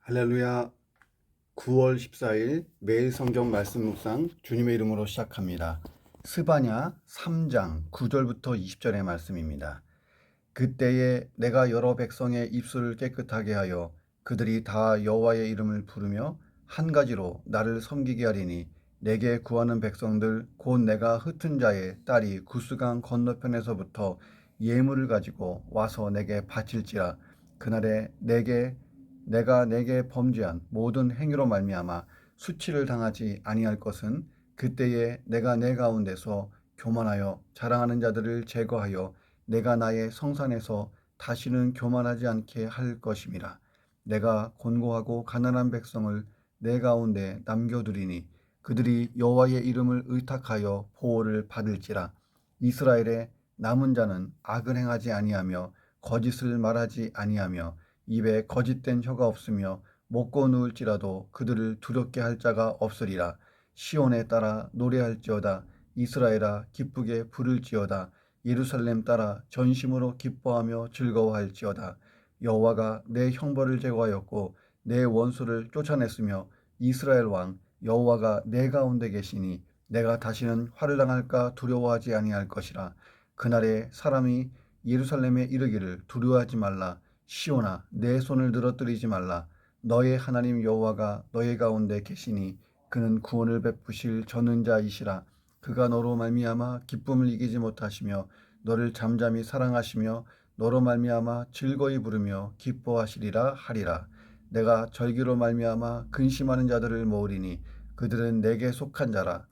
할렐루야. 9월 14일 매일 성경 말씀 묵상 주님의 이름으로 시작합니다. 스바냐 3장 9절부터 20절의 말씀입니다. 그때에 내가 여러 백성의 입술을 깨끗하게 하여 그들이 다 여호와의 이름을 부르며 한 가지로 나를 섬기게 하리니 내게 구하는 백성들 곧 내가 흩은 자의 딸이 구스강 건너편에서부터 예물을 가지고 와서 내게 바칠지라. 그날에 내가 내게 범죄한 모든 행위로 말미암아 수치를 당하지 아니할 것은 그때에 내가 내 가운데서 교만하여 자랑하는 자들을 제거하여 내가 나의 성산에서 다시는 교만하지 않게 할 것임이라. 내가 곤고하고 가난한 백성을 내 가운데 남겨두리니 그들이 여호와의 이름을 의탁하여 보호를 받을지라. 이스라엘의 남은 자는 악을 행하지 아니하며 거짓을 말하지 아니하며 입에 거짓된 혀가 없으며 먹고 누울지라도 그들을 두렵게 할 자가 없으리라. 시온에 따라 노래할지어다. 이스라엘아 기쁘게 부를지어다. 예루살렘 따라 전심으로 기뻐하며 즐거워할지어다. 여호와가 내 형벌을 제거하였고 내 원수를 쫓아냈으며 이스라엘 왕 여호와가 내 가운데 계시니 내가 다시는 화를 당할까 두려워하지 아니할 것이라. 그날에 사람이 예루살렘에 이르기를 두려워하지 말라. 시온아 내 손을 늘어뜨리지 말라. 너의 하나님 여호와가 너의 가운데 계시니 그는 구원을 베푸실 전능자이시라. 그가 너로 말미암아 기쁨을 이기지 못하시며 너를 잠잠히 사랑하시며 너로 말미암아 즐거이 부르며 기뻐하시리라 하리라. 내가 절기로 말미암아 근심하는 자들을 모으리니 그들은 내게 속한 자라.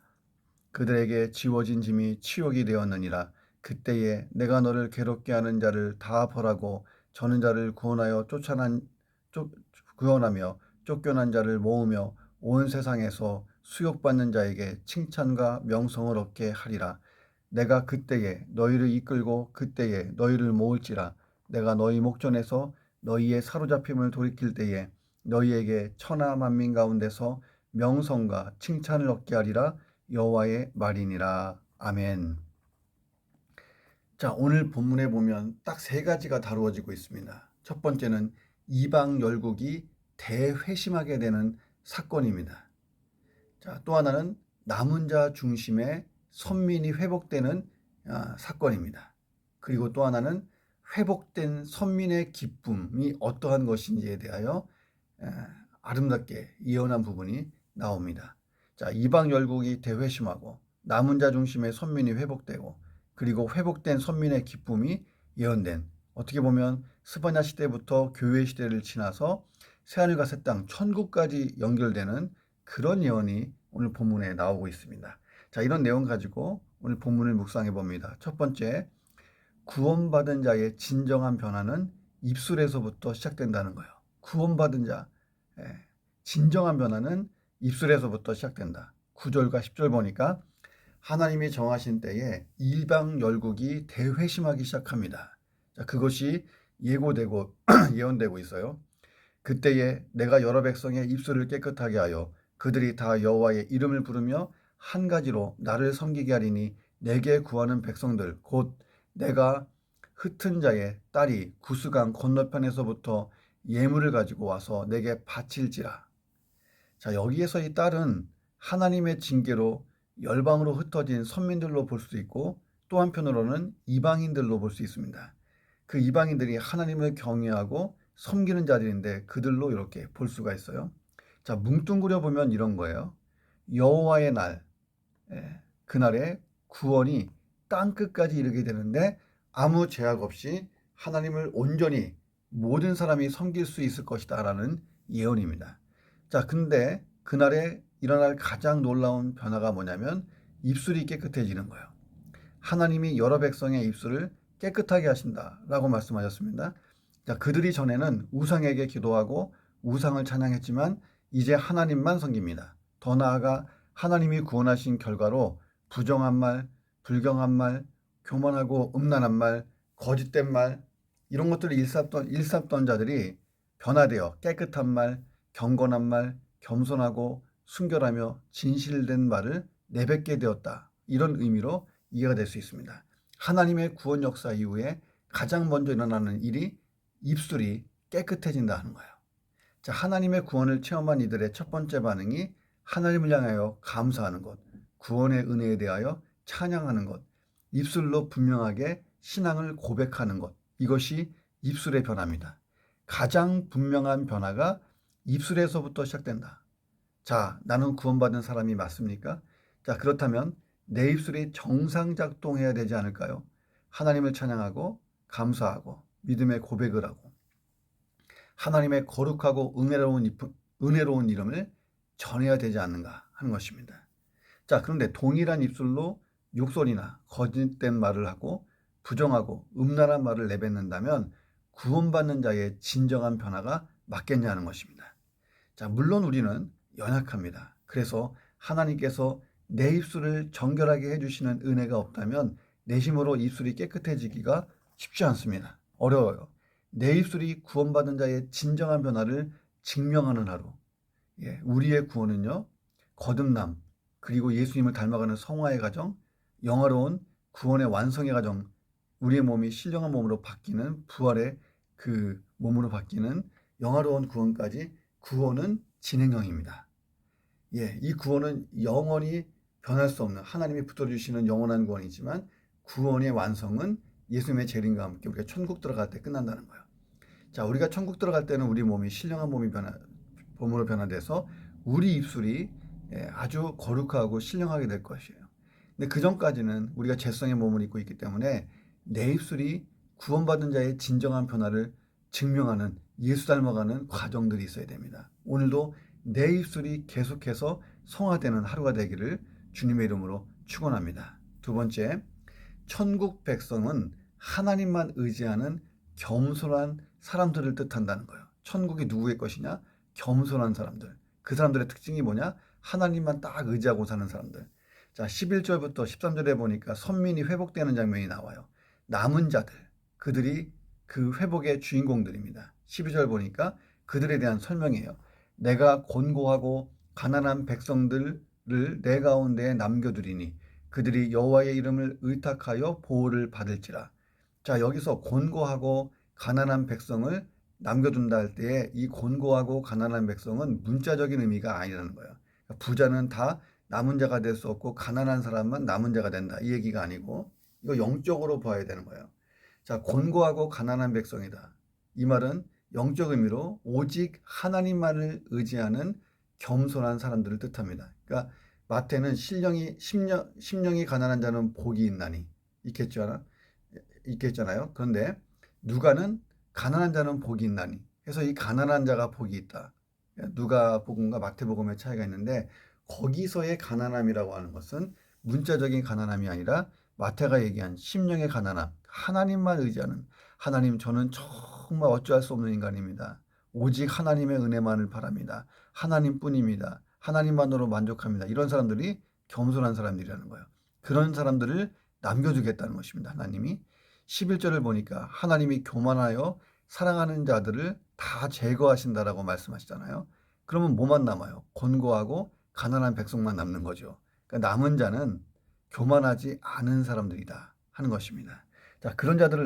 그들에게 지워진 짐이 치욕이 되었느니라. 그때에 내가 너를 괴롭게 하는 자를 다 벌하고 저는 자를 구원하며 쫓겨난 자를 모으며 온 세상에서 수욕받는 자에게 칭찬과 명성을 얻게 하리라. 내가 그때에 너희를 이끌고 그때에 너희를 모을지라. 내가 너희 목전에서 너희의 사로잡힘을 돌이킬 때에 너희에게 천하 만민 가운데서 명성과 칭찬을 얻게 하리라. 여호와의 말이니라. 아멘. 자, 오늘 본문에 보면 딱 세 가지가 다루어지고 있습니다. 첫 번째는 이방 열국이 대회심하게 되는 사건입니다. 자, 또 하나는 남은 자 중심의 선민이 회복되는 사건입니다. 그리고 또 하나는 회복된 선민의 기쁨이 어떠한 것인지에 대하여 아름답게 예언한 부분이 나옵니다. 자, 이방 열국이 대회심하고 남은 자 중심의 선민이 회복되고 그리고 회복된 선민의 기쁨이 예언된, 어떻게 보면 스바냐 시대부터 교회 시대를 지나서 새하늘과 새 땅 천국까지 연결되는 그런 예언이 오늘 본문에 나오고 있습니다. 자, 이런 내용 가지고 오늘 본문을 묵상해 봅니다. 첫 번째, 구원받은 자의 진정한 변화는 입술에서부터 시작된다는 거예요. 구원받은 자, 진정한 변화는 입술에서부터 시작된다. 9절과 10절 보니까 하나님이 정하신 때에 일방 열국이 대회심하기 시작합니다. 자, 그것이 예고되고 예언되고 있어요. 그때에 내가 여러 백성의 입술을 깨끗하게 하여 그들이 다 여호와의 이름을 부르며 한 가지로 나를 섬기게 하리니 내게 구하는 백성들 곧 내가 흩은 자의 딸이 구스강 건너편에서부터 예물을 가지고 와서 내게 바칠지라. 자, 여기에서 이 딸은 하나님의 징계로 열방으로 흩어진 선민들로 볼 수 있고 또 한편으로는 이방인들로 볼 수 있습니다. 그 이방인들이 하나님을 경외하고 섬기는 자들인데 그들로 이렇게 볼 수가 있어요. 자, 뭉뚱그려 보면 이런 거예요. 여호와의 날, 그날에 구원이 땅끝까지 이르게 되는데 아무 제약 없이 하나님을 온전히 모든 사람이 섬길 수 있을 것이다라는 예언입니다. 자, 근데 그날에 일어날 가장 놀라운 변화가 뭐냐면 입술이 깨끗해지는 거예요. 하나님이 여러 백성의 입술을 깨끗하게 하신다라고 말씀하셨습니다. 자, 그들이 전에는 우상에게 기도하고 우상을 찬양했지만 이제 하나님만 섬깁니다. 더 나아가 하나님이 구원하신 결과로 부정한 말, 불경한 말, 교만하고 음란한 말, 거짓된 말 이런 것들을 일삼던 자들이 변화되어 깨끗한 말, 경건한 말, 겸손하고 순결하며 진실된 말을 내뱉게 되었다. 이런 의미로 이해가 될 수 있습니다. 하나님의 구원 역사 이후에 가장 먼저 일어나는 일이 입술이 깨끗해진다는 거예요. 자, 하나님의 구원을 체험한 이들의 첫 번째 반응이 하나님을 향하여 감사하는 것, 구원의 은혜에 대하여 찬양하는 것, 입술로 분명하게 신앙을 고백하는 것, 이것이 입술의 변화입니다. 가장 분명한 변화가 입술에서부터 시작된다. 자, 나는 구원받은 사람이 맞습니까? 자, 그렇다면 내 입술이 정상 작동해야 되지 않을까요? 하나님을 찬양하고 감사하고 믿음의 고백을 하고 하나님의 거룩하고 은혜로운 이름을 전해야 되지 않는가 하는 것입니다. 자, 그런데 동일한 입술로 욕설이나 거짓된 말을 하고 부정하고 음란한 말을 내뱉는다면 구원받는 자의 진정한 변화가 맞겠냐는 것입니다. 자, 물론 우리는 연약합니다. 그래서 하나님께서 내 입술을 정결하게 해주시는 은혜가 없다면 내 힘으로 입술이 깨끗해지기가 쉽지 않습니다. 어려워요. 내 입술이 구원받은 자의 진정한 변화를 증명하는 하루. 우리의 구원은요, 거듭남, 그리고 예수님을 닮아가는 성화의 과정, 영화로운 구원의 완성의 과정, 우리의 몸이 신령한 몸으로 바뀌는 부활의 그 몸으로 바뀌는 영화로운 구원까지 구원은 진행형입니다. 이 구원은 영원히 변할 수 없는 하나님이 붙들어 주시는 영원한 구원이지만 구원의 완성은 예수님의 재림과 함께 우리가 천국 들어갈 때 끝난다는 거예요. 자, 우리가 천국 들어갈 때는 우리 몸이 신령한 몸으로 변화돼서 우리 입술이 아주 거룩하고 신령하게 될 것이에요. 근데 그 전까지는 우리가 죄성의 몸을 입고 있기 때문에 내 입술이 구원받은 자의 진정한 변화를 증명하는 예수 닮아가는 과정들이 있어야 됩니다. 오늘도 내 입술이 계속해서 성화되는 하루가 되기를 주님의 이름으로 축원합니다. 두 번째, 천국 백성은 하나님만 의지하는 겸손한 사람들을 뜻한다는 거예요. 천국이 누구의 것이냐? 겸손한 사람들. 그 사람들의 특징이 뭐냐? 하나님만 딱 의지하고 사는 사람들. 자, 11절부터 13절에 보니까 선민이 회복되는 장면이 나와요. 남은 자들, 그들이 그 회복의 주인공들입니다. 12절 보니까 그들에 대한 설명이에요. 내가 곤고하고 가난한 백성들을 내 가운데에 남겨두리니 그들이 여호와의 이름을 의탁하여 보호를 받을지라. 자, 여기서 곤고하고 가난한 백성을 남겨둔다 할 때에 이 곤고하고 가난한 백성은 문자적인 의미가 아니라는 거예요. 부자는 다 남은 자가 될 수 없고 가난한 사람만 남은 자가 된다. 이 얘기가 아니고 이거 영적으로 봐야 되는 거예요. 자, 곤고하고 가난한 백성이다. 이 말은 영적 의미로 오직 하나님만을 의지하는 겸손한 사람들을 뜻합니다. 그러니까 마태는 심령이 가난한 자는 복이 있나니 있겠잖아요. 그런데 누가는 가난한 자는 복이 있나니 해서 이 가난한 자가 복이 있다. 누가복음과 마태복음의 차이가 있는데 거기서의 가난함이라고 하는 것은 문자적인 가난함이 아니라 마태가 얘기한 심령의 가난함, 하나님만 의지하는 하나님, 저는 정말 어찌할 수 없는 인간입니다. 오직 하나님의 은혜만을 바랍니다. 하나님뿐입니다. 하나님만으로 만족합니다. 이런 사람들이 겸손한 사람들이라는 거예요. 그런 사람들을 남겨두겠다는 것입니다. 하나님이 11절을 보니까 하나님이 교만하여 사랑하는 자들을 다 제거하신다라고 말씀하시잖아요. 그러면 뭐만 남아요? 곤고하고 가난한 백성만 남는 거죠. 그러니까 남은 자는 교만하지 않은 사람들이다 하는 것입니다. 자, 그런 자들을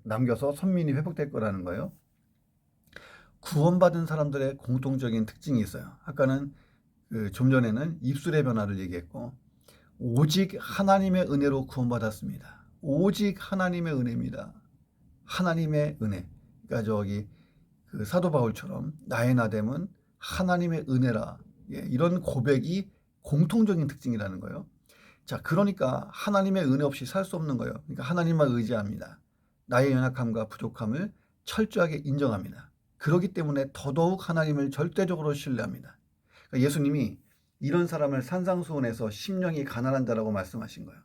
남겨서 선민이 회복될 거라는 거예요. 구원받은 사람들의 공통적인 특징이 있어요. 아까는 좀 전에는 입술의 변화를 얘기했고 오직 하나님의 은혜로 구원받았습니다. 오직 하나님의 은혜입니다. 하나님의 은혜. 그러니까 저기 그 사도 바울처럼 나의 나됨은 하나님의 은혜라. 이런 고백이 공통적인 특징이라는 거예요. 자, 그러니까 하나님의 은혜 없이 살 수 없는 거예요. 그러니까 하나님만 의지합니다. 나의 연약함과 부족함을 철저하게 인정합니다. 그렇기 때문에 더더욱 하나님을 절대적으로 신뢰합니다. 그러니까 예수님이 이런 사람을 산상수훈에서 심령이 가난한 자라고 말씀하신 거예요.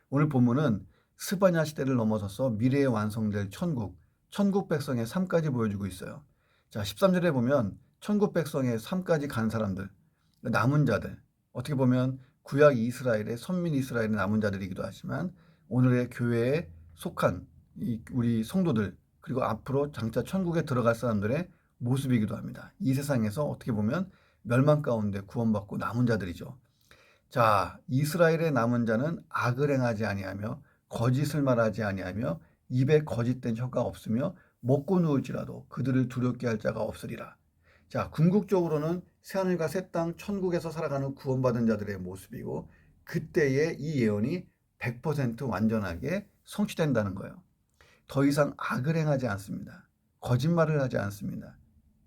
오늘 본문은 스바냐 시대를 넘어서서 미래에 완성될 천국 백성의 삶까지 보여주고 있어요. 자, 13절에 보면 천국 백성의 삶까지 간 사람들, 남은 자들, 어떻게 보면 구약 이스라엘의 선민 이스라엘의 남은 자들이기도 하지만 오늘의 교회에 속한 우리 성도들, 그리고 앞으로 장차 천국에 들어갈 사람들의 모습이기도 합니다. 이 세상에서 어떻게 보면 멸망 가운데 구원받고 남은 자들이죠. 자, 이스라엘의 남은 자는 악을 행하지 아니하며 거짓을 말하지 아니하며 입에 거짓된 혀가 없으며 먹고 누울지라도 그들을 두렵게 할 자가 없으리라. 자, 궁극적으로는 새하늘과 새 땅, 천국에서 살아가는 구원받은 자들의 모습이고, 그때의 이 예언이 100% 완전하게 성취된다는 거예요. 더 이상 악을 행하지 않습니다. 거짓말을 하지 않습니다.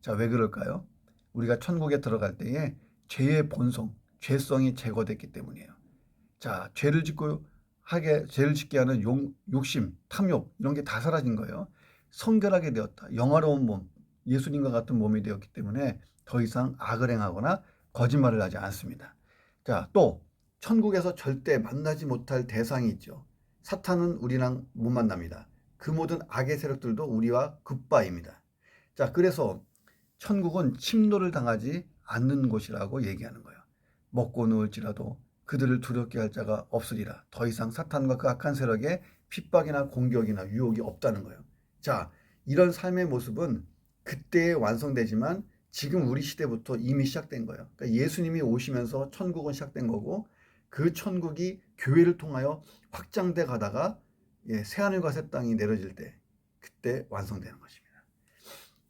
자, 왜 그럴까요? 우리가 천국에 들어갈 때에 죄의 본성, 죄성이 제거됐기 때문이에요. 자, 죄를 짓게 하는 욕심, 탐욕, 이런 게 다 사라진 거예요. 성결하게 되었다. 영화로운 몸, 예수님과 같은 몸이 되었기 때문에 더 이상 악을 행하거나 거짓말을 하지 않습니다. 자, 또 천국에서 절대 만나지 못할 대상이 있죠. 사탄은 우리랑 못 만납니다. 그 모든 악의 세력들도 우리와 굿바입니다. 자, 그래서 천국은 침노를 당하지 않는 곳이라고 얘기하는 거예요. 먹고 누울지라도 그들을 두렵게 할 자가 없으리라. 더 이상 사탄과 그 악한 세력에 핍박이나 공격이나 유혹이 없다는 거예요. 자, 이런 삶의 모습은 그때에 완성되지만 지금 우리 시대부터 이미 시작된 거예요. 그러니까 예수님이 오시면서 천국은 시작된 거고, 그 천국이 교회를 통하여 확장돼 가다가 새하늘과 새 땅이 내려질 때 그때 완성되는 것입니다.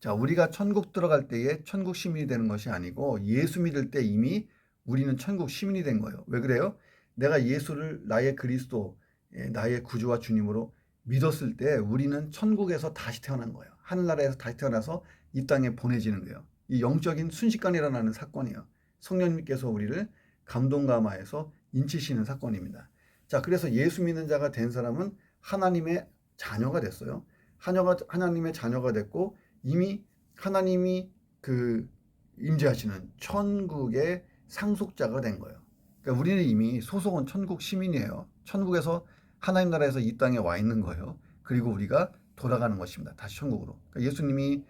자, 우리가 천국 들어갈 때에 천국 시민이 되는 것이 아니고 예수 믿을 때 이미 우리는 천국 시민이 된 거예요. 왜 그래요? 내가 예수를 나의 그리스도, 나의 구주와 주님으로 믿었을 때 우리는 천국에서 다시 태어난 거예요. 하늘나라에서 다시 태어나서 이 땅에 보내지는 거예요. 이 영적인 순식간에 일어나는 사건이에요. 성령님께서 우리를 감동감화해서 인치시는 사건입니다. 자, 그래서 예수 믿는 자가 된 사람은 하나님의 자녀가 됐어요. 하나님의 자녀가 됐고, 이미 하나님이 임재하시는 천국의 상속자가 된 거예요. 그러니까 우리는 이미 소속은 천국 시민이에요. 천국에서 하나님 나라에서 이 땅에 와 있는 거예요. 그리고 우리가 돌아가는 것입니다. 다시 천국으로. 그러니까 예수님이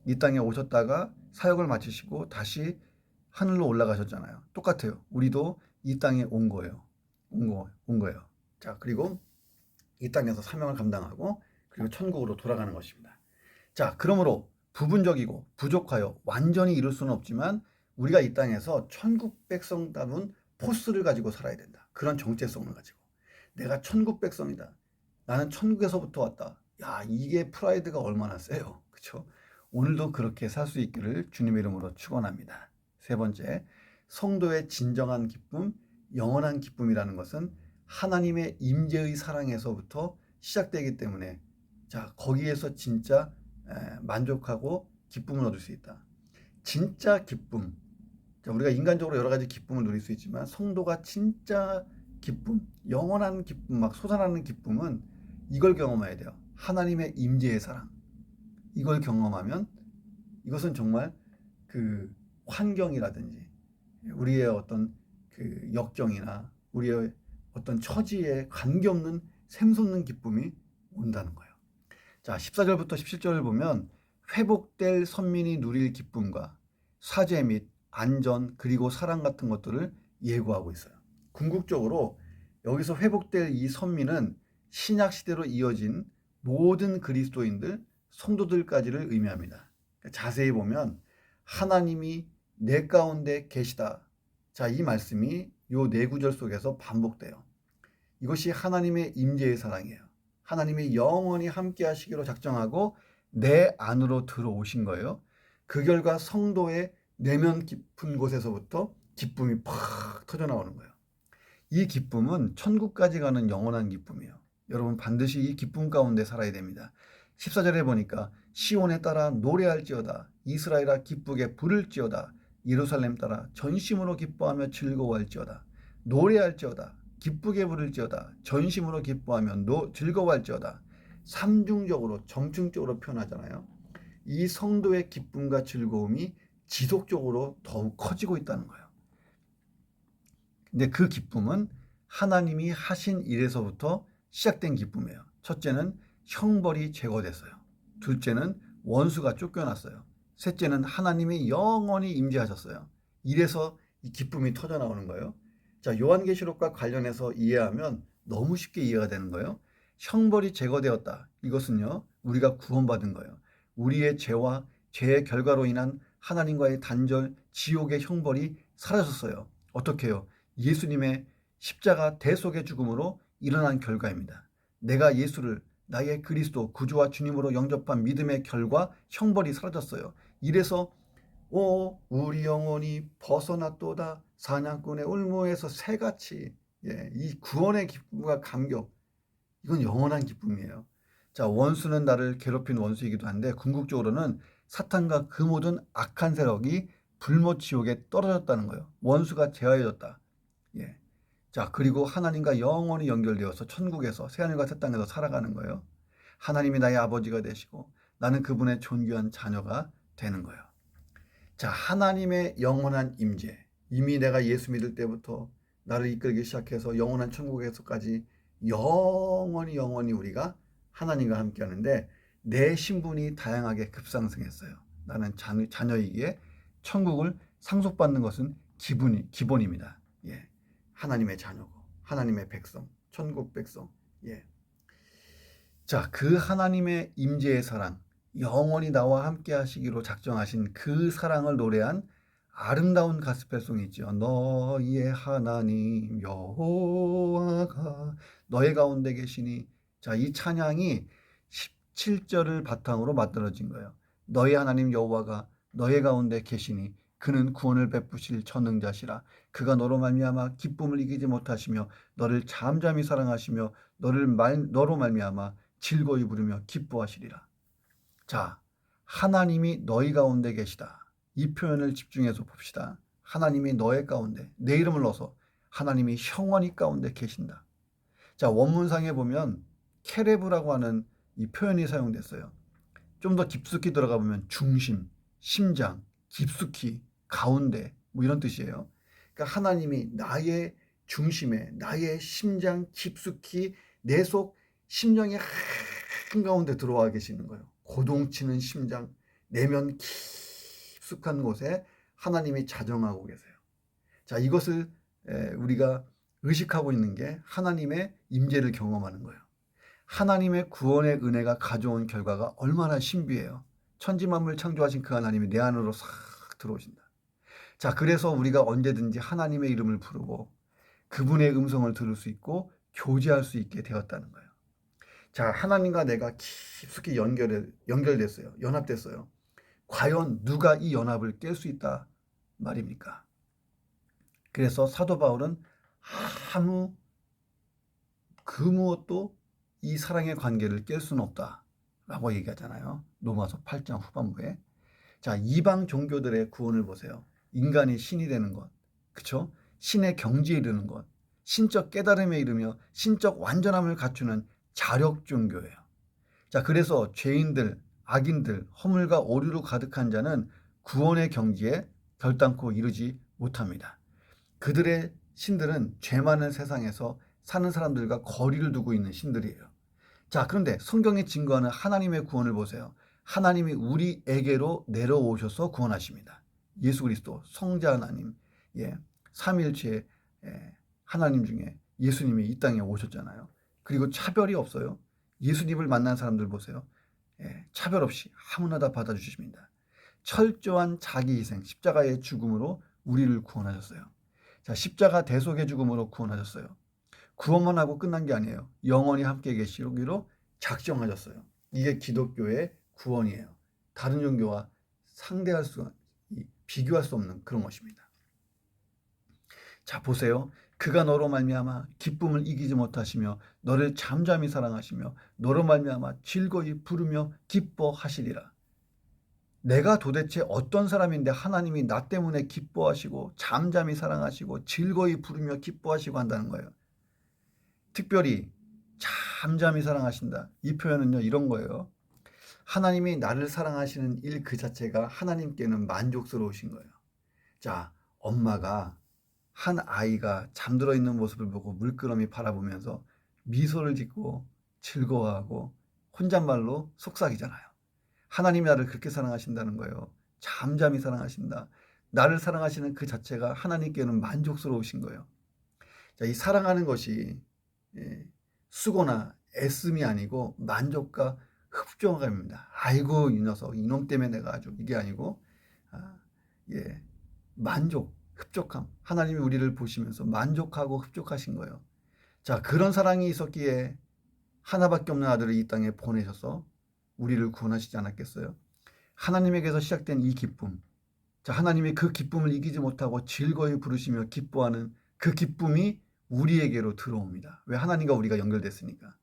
이 땅에 오셨다가 사역을 마치시고 다시 하늘로 올라가셨잖아요. 똑같아요. 우리도 이 땅에 온 거예요. 온 거예요. 자, 그리고 이 땅에서 사명을 감당하고 그리고 천국으로 돌아가는 것입니다. 자, 그러므로 부분적이고 부족하여 완전히 이룰 수는 없지만 우리가 이 땅에서 천국 백성다운 포스를 가지고 살아야 된다. 그런 정체성을 가지고. 내가 천국 백성이다. 나는 천국에서부터 왔다. 야, 이게 프라이드가 얼마나 세요. 그렇죠? 오늘도 그렇게 살 수 있기를 주님의 이름으로 축원합니다. 세 번째, 성도의 진정한 기쁨, 영원한 기쁨이라는 것은 하나님의 임재의 사랑에서부터 시작되기 때문에, 자, 거기에서 진짜 만족하고 기쁨을 얻을 수 있다. 진짜 기쁨. 자, 우리가 인간적으로 여러 가지 기쁨을 누릴 수 있지만 성도가 진짜 기쁨, 영원한 기쁨, 막 솟아나는 기쁨은 이걸 경험해야 돼요. 하나님의 임재의 사랑. 이걸 경험하면 이것은 정말 그 환경이라든지 우리의 어떤 그 역경이나 우리의 어떤 처지에 관계없는 샘솟는 기쁨이 온다는 거예요. 자, 14절부터 17절을 보면 회복될 선민이 누릴 기쁨과 사죄 및 안전 그리고 사랑 같은 것들을 예고하고 있어요. 궁극적으로 여기서 회복될 이 선민은 신약 시대로 이어진 모든 그리스도인들, 성도들까지를 의미합니다. 자세히 보면 하나님이 내 가운데 계시다. 자, 이 말씀이 요 네 구절 속에서 반복돼요. 이것이 하나님의 임재의 사랑이에요. 하나님이 영원히 함께 하시기로 작정하고 내 안으로 들어오신 거예요. 그 결과 성도의 내면 깊은 곳에서부터 기쁨이 팍 터져 나오는 거예요. 이 기쁨은 천국까지 가는 영원한 기쁨이에요. 여러분 반드시 이 기쁨 가운데 살아야 됩니다. 14절에 보니까 시온에 따라 노래할지어다. 이스라엘아 기쁘게 부를지어다. 예루살렘 따라 전심으로 기뻐하며 즐거워할지어다. 노래할지어다. 기쁘게 부를지어다. 전심으로 기뻐하며 즐거워할지어다. 삼중적으로 정중적으로 표현하잖아요. 이 성도의 기쁨과 즐거움이 지속적으로 더욱 커지고 있다는 거예요. 근데 그 기쁨은 하나님이 하신 일에서부터 시작된 기쁨이에요. 첫째는 형벌이 제거됐어요. 둘째는 원수가 쫓겨났어요. 셋째는 하나님이 영원히 임재하셨어요. 이래서 이 기쁨이 터져 나오는 거예요. 자, 요한계시록과 관련해서 이해하면 너무 쉽게 이해가 되는 거예요. 형벌이 제거되었다. 이것은요, 우리가 구원받은 거예요. 우리의 죄와 죄의 결과로 인한 하나님과의 단절, 지옥의 형벌이 사라졌어요. 어떻게 해요? 예수님의 십자가 대속의 죽음으로 일어난 결과입니다. 내가 예수를 나의 그리스도 구주와 주님으로 영접한 믿음의 결과 형벌이 사라졌어요. 이래서 우리 영혼이 벗어났도다. 사냥꾼의 울무에서 새같이. 이 구원의 기쁨과 감격, 이건 영원한 기쁨이에요. 자, 원수는 나를 괴롭힌 원수이기도 한데 궁극적으로는 사탄과 그 모든 악한 세력이 불못 지옥에 떨어졌다는 거예요. 원수가 제하여졌다. 예. 자, 그리고 하나님과 영원히 연결되어서 천국에서 새하늘과 새 땅에서 살아가는 거예요. 하나님이 나의 아버지가 되시고 나는 그분의 존귀한 자녀가 되는 거예요. 자, 하나님의 영원한 임재. 이미 내가 예수 믿을 때부터 나를 이끌기 시작해서 영원한 천국에서까지 영원히 우리가 하나님과 함께 하는데, 내 신분이 다양하게 급상승했어요. 나는 자녀이기에 천국을 상속받는 것은 기본입니다. 예. 하나님의 자녀고, 하나님의 백성, 천국 백성. 예. 자, 그 하나님의 임재의 사랑, 영원히 나와 함께 하시기로 작정하신 그 사랑을 노래한 아름다운 가스펠송이 있죠. 너희의 하나님 여호와가 너희 가운데 계시니. 자, 이 찬양이 17절을 바탕으로 만들어진 거예요. 너희 하나님 여호와가 너희 가운데 계시니 그는 구원을 베푸실 전능자시라. 그가 너로 말미암아 기쁨을 이기지 못하시며 너를 잠잠히 사랑하시며 너로 말미암아 즐거이 부르며 기뻐하시리라. 자, 하나님이 너희 가운데 계시다. 이 표현을 집중해서 봅시다. 하나님이 너의 가운데, 내 이름을 넣어서 하나님이 형원이 가운데 계신다. 자, 원문상에 보면 케레브라고 하는 이 표현이 사용됐어요. 좀 더 깊숙이 들어가 보면 중심, 심장, 깊숙이, 가운데, 뭐 이런 뜻이에요. 그러니까 하나님이 나의 중심에, 나의 심장 깊숙이, 내 속 심령의 한가운데 들어와 계시는 거예요. 고동치는 심장, 내면 깊숙한 곳에 하나님이 자정하고 계세요. 자, 이것을 우리가 의식하고 있는 게 하나님의 임재를 경험하는 거예요. 하나님의 구원의 은혜가 가져온 결과가 얼마나 신비해요. 천지만물 창조하신 그 하나님이 내 안으로 싹 들어오신다. 자, 그래서 우리가 언제든지 하나님의 이름을 부르고 그분의 음성을 들을 수 있고 교제할 수 있게 되었다는 거예요. 자, 하나님과 내가 깊숙이 연결됐어요. 연합됐어요. 과연 누가 이 연합을 깰 수 있다 말입니까? 그래서 사도 바울은 아무 그 무엇도 이 사랑의 관계를 깰 수는 없다라고 얘기하잖아요. 로마서 8장 후반부에. 자, 이방 종교들의 구원을 보세요. 인간이 신이 되는 것, 그쵸? 신의 경지에 이르는 것, 신적 깨달음에 이르며 신적 완전함을 갖추는 자력 종교예요. 자, 그래서 죄인들, 악인들, 허물과 오류로 가득한 자는 구원의 경지에 결단코 이르지 못합니다. 그들의 신들은 죄 많은 세상에서 사는 사람들과 거리를 두고 있는 신들이에요. 자, 그런데 성경이 증거하는 하나님의 구원을 보세요. 하나님이 우리에게로 내려오셔서 구원하십니다. 예수 그리스도 성자 하나님, 삼위일체 하나님 중에 예수님이 이 땅에 오셨잖아요. 그리고 차별이 없어요. 예수님을 만난 사람들 보세요. 차별 없이 아무나 다 받아주십니다. 철저한 자기 희생, 십자가의 죽음으로 우리를 구원하셨어요. 자, 십자가 대속의 죽음으로 구원하셨어요. 구원만 하고 끝난 게 아니에요. 영원히 함께 계시기로 작정하셨어요. 이게 기독교의 구원이에요. 다른 종교와 비교할 수 없는 그런 것입니다. 자, 보세요. 그가 너로 말미암아 기쁨을 이기지 못하시며 너를 잠잠히 사랑하시며 너로 말미암아 즐거이 부르며 기뻐하시리라. 내가 도대체 어떤 사람인데 하나님이 나 때문에 기뻐하시고 잠잠히 사랑하시고 즐거이 부르며 기뻐하시고 한다는 거예요. 특별히 잠잠히 사랑하신다. 이 표현은요, 이런 거예요. 하나님이 나를 사랑하시는 일 그 자체가 하나님께는 만족스러우신 거예요. 자, 엄마가 한 아이가 잠들어 있는 모습을 보고 물끄러미 바라보면서 미소를 짓고 즐거워하고 혼잣말로 속삭이잖아요. 하나님이 나를 그렇게 사랑하신다는 거예요. 잠잠히 사랑하신다. 나를 사랑하시는 그 자체가 하나님께는 만족스러우신 거예요. 자, 이 사랑하는 것이 수고나 애씀이 아니고 만족과 흡족함입니다. 아이고, 이 녀석, 이놈 때문에 내가 아주 이게 아니고, 만족, 흡족함. 하나님이 우리를 보시면서 만족하고 흡족하신 거예요. 자, 그런 사랑이 있었기에 하나밖에 없는 아들을 이 땅에 보내셔서 우리를 구원하시지 않았겠어요? 하나님에게서 시작된 이 기쁨, 자, 하나님이 그 기쁨을 이기지 못하고 즐거이 부르시며 기뻐하는 그 기쁨이 우리에게로 들어옵니다. 왜? 하나님과 우리가 연결됐으니까.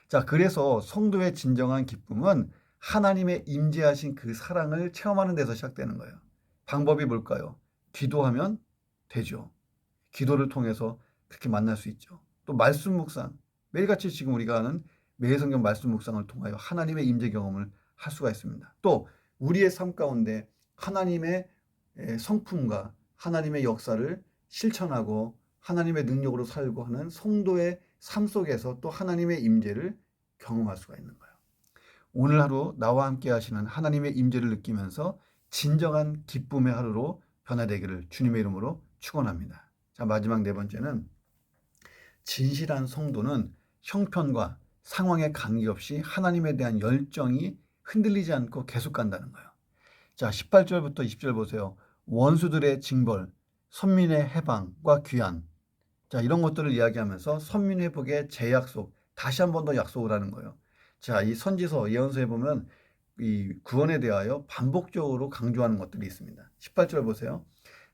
자, 그래서 성도의 진정한 기쁨은 하나님의 임재하신 그 사랑을 체험하는 데서 시작되는 거예요. 방법이 뭘까요? 기도하면 되죠. 기도를 통해서 그렇게 만날 수 있죠. 또 말씀 묵상, 매일같이 지금 우리가 하는 매일 성경 말씀 묵상을 통하여 하나님의 임재 경험을 할 수가 있습니다. 또 우리의 삶 가운데 하나님의 성품과 하나님의 역사를 실천하고 하나님의 능력으로 살고 하는 성도의 삶 속에서 또 하나님의 임재를 경험할 수가 있는 거예요. 오늘 하루 나와 함께 하시는 하나님의 임재를 느끼면서 진정한 기쁨의 하루로 변화되기를 주님의 이름으로 축원합니다. 자, 마지막 네 번째는 진실한 성도는 형편과 상황에 관계없이 하나님에 대한 열정이 흔들리지 않고 계속 간다는 거예요. 자, 18절부터 20절 보세요. 원수들의 징벌, 선민의 해방과 귀환. 자, 이런 것들을 이야기하면서 선민회복의 재약속, 다시 한 번 더 약속을 하는 거예요. 자, 이 선지서, 예언서에 보면 이 구원에 대하여 반복적으로 강조하는 것들이 있습니다. 18절 보세요.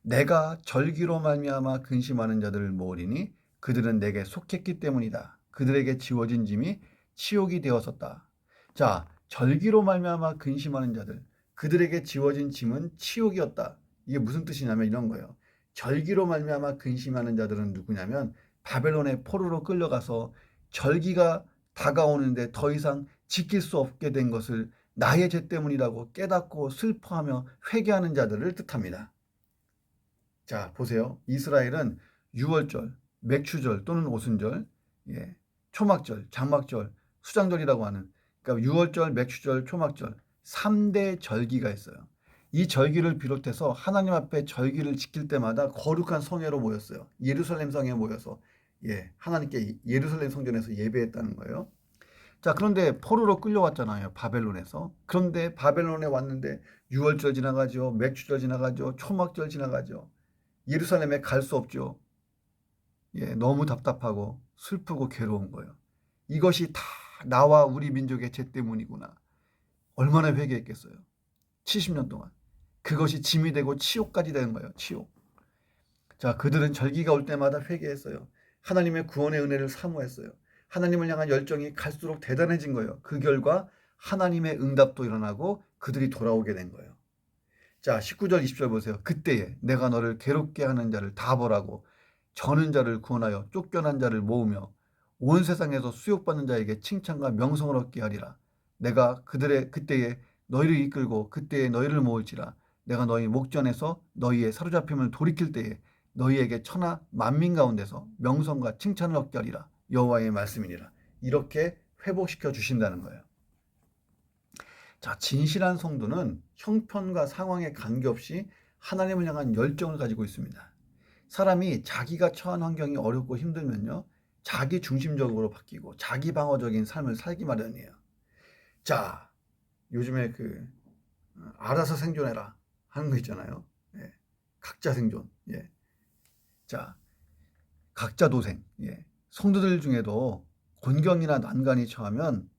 내가 절기로 말미암아 근심하는 자들을 모으리니 그들은 내게 속했기 때문이다. 그들에게 지워진 짐이 치욕이 되었었다. 자, 절기로 말미암아 근심하는 자들, 그들에게 지워진 짐은 치욕이었다. 이게 무슨 뜻이냐면 이런 거예요. 절기로 말미암아 근심하는 자들은 누구냐면 바벨론의 포로로 끌려가서 절기가 다가오는데 더 이상 지킬 수 없게 된 것을 나의 죄 때문이라고 깨닫고 슬퍼하며 회개하는 자들을 뜻합니다. 자, 보세요. 이스라엘은 유월절, 맥추절 또는 오순절, 초막절, 장막절, 수장절이라고 하는, 그러니까 유월절, 맥추절, 초막절 3대 절기가 있어요. 이 절기를 비롯해서 하나님 앞에 절기를 지킬 때마다 거룩한 성회로 모였어요. 예루살렘 성에 모여서 하나님께 예루살렘 성전에서 예배했다는 거예요. 자, 그런데 포로로 끌려왔잖아요. 바벨론에서. 그런데 바벨론에 왔는데 유월절 지나가죠. 맥추절 지나가죠. 초막절 지나가죠. 예루살렘에 갈 수 없죠. 너무 답답하고 슬프고 괴로운 거예요. 이것이 다 나와 우리 민족의 죄 때문이구나. 얼마나 회개했겠어요. 70년 동안. 그것이 짐이 되고 치욕까지 되는 거예요. 치욕. 자, 그들은 절기가 올 때마다 회개했어요. 하나님의 구원의 은혜를 사모했어요. 하나님을 향한 열정이 갈수록 대단해진 거예요. 그 결과 하나님의 응답도 일어나고 그들이 돌아오게 된 거예요. 자, 19절 20절 보세요. 그때에 내가 너를 괴롭게 하는 자를 다 벌하고 저는 자를 구원하여 쫓겨난 자를 모으며 온 세상에서 수욕받는 자에게 칭찬과 명성을 얻게 하리라. 내가 그때에 너희를 이끌고 그때에 너희를 모을지라. 내가 너희 목전에서 너희의 사로잡힘을 돌이킬 때에 너희에게 천하 만민 가운데서 명성과 칭찬을 얻게 하리라. 여호와의 말씀이니라. 이렇게 회복시켜 주신다는 거예요. 자, 진실한 성도는 형편과 상황에 관계없이 하나님을 향한 열정을 가지고 있습니다. 사람이 자기가 처한 환경이 어렵고 힘들면요, 자기 중심적으로 바뀌고 자기 방어적인 삶을 살기 마련이에요. 자, 요즘에 알아서 생존해라 하는 거 있잖아요. 각자 생존. 자, 각자 도생. 성도들 중에도 곤경이나 난관에 처하면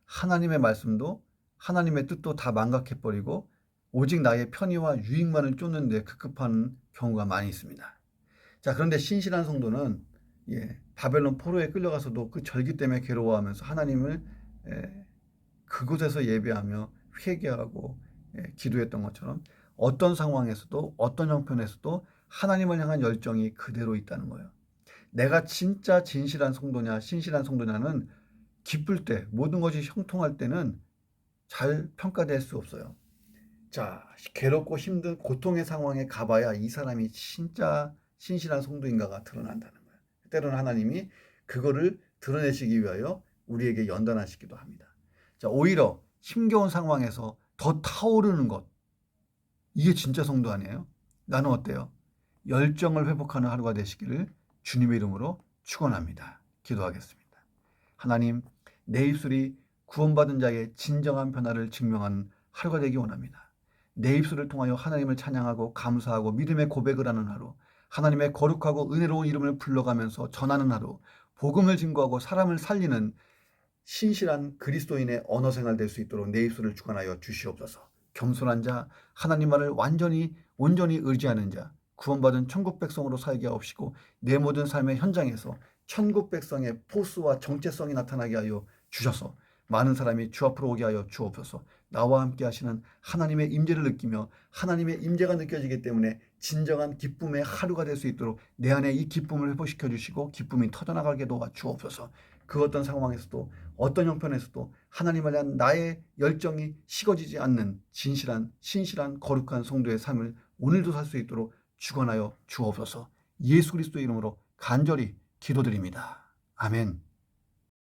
하나님의 말씀도 하나님의 뜻도 다 망각해버리고 오직 나의 편의와 유익만을 쫓는 데 급급한 경우가 많이 있습니다. 자, 그런데 신실한 성도는 바벨론 포로에 끌려가서도 그 절기 때문에 괴로워하면서 하나님을 그곳에서 예배하며 회개하고 기도했던 것처럼 어떤 상황에서도 어떤 형편에서도 하나님을 향한 열정이 그대로 있다는 거예요. 내가 진짜 진실한 성도냐 신실한 성도냐는 기쁠 때 모든 것이 형통할 때는 잘 평가될 수 없어요. 자, 괴롭고 힘든 고통의 상황에 가봐야 이 사람이 진짜 신실한 성도인가가 드러난다는 거예요. 때로는 하나님이 그거를 드러내시기 위하여 우리에게 연단하시기도 합니다. 자, 오히려 힘겨운 상황에서 더 타오르는 것, 이게 진짜 성도 아니에요? 나는 어때요? 열정을 회복하는 하루가 되시기를 주님의 이름으로 축원합니다. 기도하겠습니다. 하나님, 내 입술이 구원받은 자의 진정한 변화를 증명하는 하루가 되기 원합니다. 내 입술을 통하여 하나님을 찬양하고 감사하고 믿음의 고백을 하는 하루, 하나님의 거룩하고 은혜로운 이름을 불러가면서 전하는 하루, 복음을 증거하고 사람을 살리는 신실한 그리스도인의 언어 생활 될 수 있도록 내 입술을 주관하여 주시옵소서. 겸손한 자, 하나님 말을 온전히 의지하는 자, 구원받은 천국 백성으로 살게 하옵시고 내 모든 삶의 현장에서 천국 백성의 포스와 정체성이 나타나게 하여 주셔서 많은 사람이 주 앞으로 오게 하여 주옵소서. 나와 함께 하시는 하나님의 임재를 느끼며 하나님의 임재가 느껴지기 때문에 진정한 기쁨의 하루가 될 수 있도록 내 안에 이 기쁨을 회복시켜 주시고 기쁨이 터져나가게 도와 주옵소서. 그 어떤 상황에서도 어떤 형편에서도 하나님에 대한 나의 열정이 식어지지 않는 진실한 신실한 거룩한 성도의 삶을 오늘도 살 수 있도록 주관하여 주옵소서. 예수 그리스도의 이름으로 간절히 기도드립니다. 아멘.